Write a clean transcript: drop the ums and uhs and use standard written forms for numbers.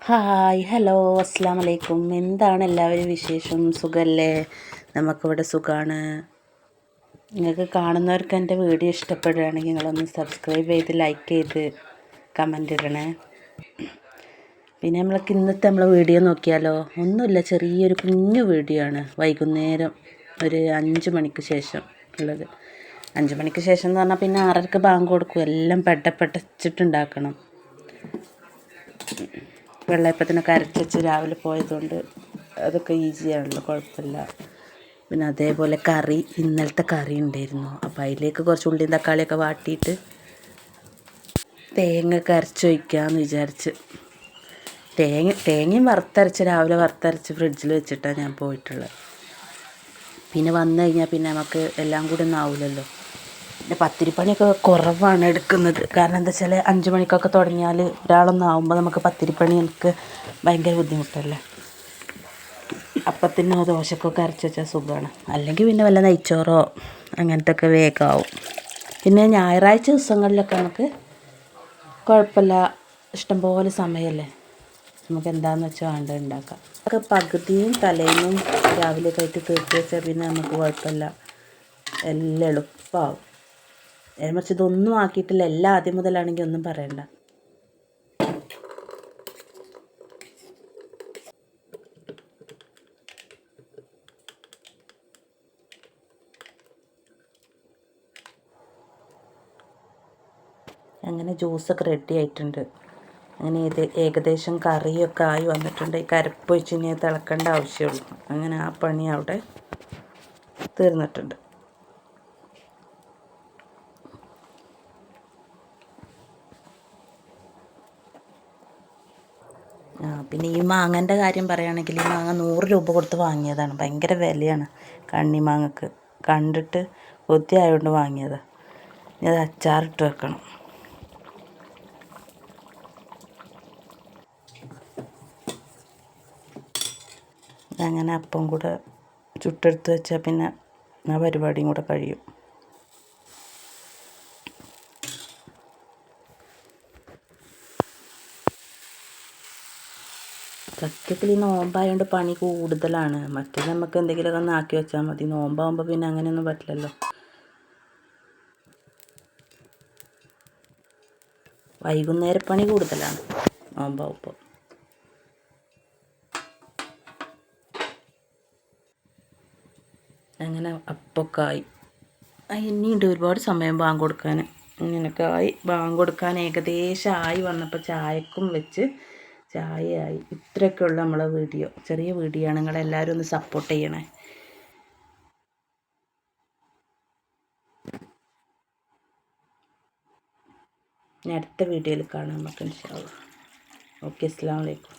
Hi hello അസ്സാം വലൈക്കും. എന്താണ് എല്ലാവരും വിശേഷം? സുഖമല്ലേ? നമുക്കിവിടെ സുഖമാണ്. നിങ്ങൾക്ക് കാണുന്നവർക്ക് എൻ്റെ വീഡിയോ ഇഷ്ടപ്പെടുകയാണെങ്കിൽ നിങ്ങളൊന്ന് സബ്സ്ക്രൈബ് ചെയ്ത് ലൈക്ക് ചെയ്ത് കമൻ്റ് ഇടണേ. പിന്നെ നമ്മളെ വീഡിയോ നോക്കിയാലോ? ഒന്നുമില്ല, ചെറിയൊരു കുഞ്ഞു വീഡിയോ ആണ്. വൈകുന്നേരം ഒരു 5 മണിക്ക് ശേഷം ഉള്ളത്. 5 മണിക്ക് ശേഷം എന്ന് പറഞ്ഞാൽ പിന്നെ 6:30 ബാങ്ക് കൊടുക്കും. എല്ലാം പെട്ടച്ചിട്ടുണ്ടാക്കണം. വെള്ളയപ്പത്തിനൊക്കെ അരച്ച് വെച്ച് രാവിലെ പോയതുകൊണ്ട് അതൊക്കെ ഈസിയാണല്ലോ, കുഴപ്പമില്ല. പിന്നെ അതേപോലെ കറി, ഇന്നലത്തെ കറി ഉണ്ടായിരുന്നു. അപ്പോൾ അതിലേക്ക് കുറച്ച് ഉള്ളിയും തക്കാളിയൊക്കെ വാട്ടിയിട്ട് തേങ്ങയൊക്കെ അരച്ചൊഴിക്കാമെന്ന് വിചാരിച്ച്. തേങ്ങയും രാവിലെ വറുത്തരച്ച് ഫ്രിഡ്ജിൽ വെച്ചിട്ടാണ് ഞാൻ പോയിട്ടുള്ളത്. പിന്നെ വന്നു കഴിഞ്ഞാൽ പിന്നെ നമുക്ക് എല്ലാം കൂടി ഒന്നും ആവില്ലല്ലോ. പിന്നെ പത്തിരിപ്പണിയൊക്കെ കുറവാണ് എടുക്കുന്നത്. കാരണം എന്താ വെച്ചാൽ 5 മണിക്കൊക്കെ തുടങ്ങിയാൽ ഒരാളൊന്നും ആകുമ്പോൾ നമുക്ക് പത്തിരിപ്പണി എനിക്ക് ഭയങ്കര ബുദ്ധിമുട്ടല്ലേ. അപ്പത്തിനോ ദോശക്കൊക്കെ അരച്ച് വെച്ചാൽ സുഖമാണ്. അല്ലെങ്കിൽ പിന്നെ വല്ല നെയ്ച്ചോറോ അങ്ങനത്തെ ഒക്കെ വേഗമാവും. പിന്നെ ഞായറാഴ്ച ദിവസങ്ങളിലൊക്കെ നമുക്ക് കുഴപ്പമില്ല, ഇഷ്ടംപോലെ സമയമല്ലേ, നമുക്ക് എന്താണെന്ന് വെച്ചാൽ വേണ്ടത് ഉണ്ടാക്കാം. അതൊക്കെ പകുതിയും തലേന്നും രാവിലെയൊക്കെ ആയിട്ട് തീർത്ത് വെച്ചാൽ പിന്നെ നമുക്ക് കുഴപ്പമില്ല, എല്ലാം എളുപ്പമാവും. മറിച്ച് ഇതൊന്നും ആക്കിയിട്ടില്ല, എല്ലാം ആദ്യം മുതലാണെങ്കിൽ ഒന്നും പറയണ്ട. അങ്ങനെ ജ്യൂസൊക്കെ റെഡി ആയിട്ടുണ്ട്. അങ്ങനെ ഏകദേശം കറിയൊക്കെ ആയി വന്നിട്ടുണ്ട്. ഈ കരപ്പൊഴിച്ച് ഇനി തിളക്കേണ്ട ആവശ്യമുള്ളൂ. അങ്ങനെ ആ പണി അവിടെ തീർന്നിട്ടുണ്ട്. പിന്നെ ഈ മാങ്ങൻ്റെ കാര്യം പറയുകയാണെങ്കിൽ ഈ മാങ്ങ 100 രൂപ കൊടുത്ത് വാങ്ങിയതാണ്. ഭയങ്കര വിലയാണ് കണ്ണിമാങ്ങക്ക്. കണ്ടിട്ട് കൊതിയായതുകൊണ്ട് വാങ്ങിയതാണ്. ഇനി അത് അച്ചാറിട്ട് വെക്കണം. അങ്ങനെ അപ്പം കൂടെ ചുട്ടെടുത്ത് വെച്ചാൽ പിന്നെ ആ പരിപാടിയും കൂടെ കഴിയും. സത്യത്തിൽ ഈ നോമ്പായതുകൊണ്ട് പണി കൂടുതലാണ്. മറ്റേ നമുക്ക് എന്തെങ്കിലുമൊക്കെ ഒന്ന് ആക്കി വെച്ചാൽ മതി. നോമ്പാകുമ്പോൾ പിന്നെ അങ്ങനെയൊന്നും പറ്റില്ലല്ലോ. വൈകുന്നേര പണി കൂടുതലാണ് നോമ്പാകുമ്പോൾ. അങ്ങനെ അപ്പൊക്കെ ആയി. ഇനിയുണ്ട് ഒരുപാട് സമയം ബാങ്ക് കൊടുക്കാൻ. ഇങ്ങനെയൊക്കെ ആയി. ബാങ്ക് കൊടുക്കാൻ ഏകദേശം ആയി വന്നപ്പോൾ ചായക്കും വെച്ച് ചായയായി. ഇത്രയൊക്കെ ഉള്ളൂ നമ്മളെ വീഡിയോ. ചെറിയ വീഡിയോ ആണ്. നിങ്ങളെല്ലാവരും ഒന്ന് സപ്പോർട്ട് ചെയ്യണേ. ഇനി അടുത്ത വീഡിയോയിൽ കാണാം നമുക്ക് ഇൻഷാ അല്ലാഹ്. ഓക്കെ, അസ്സലാമു അലൈക്കും.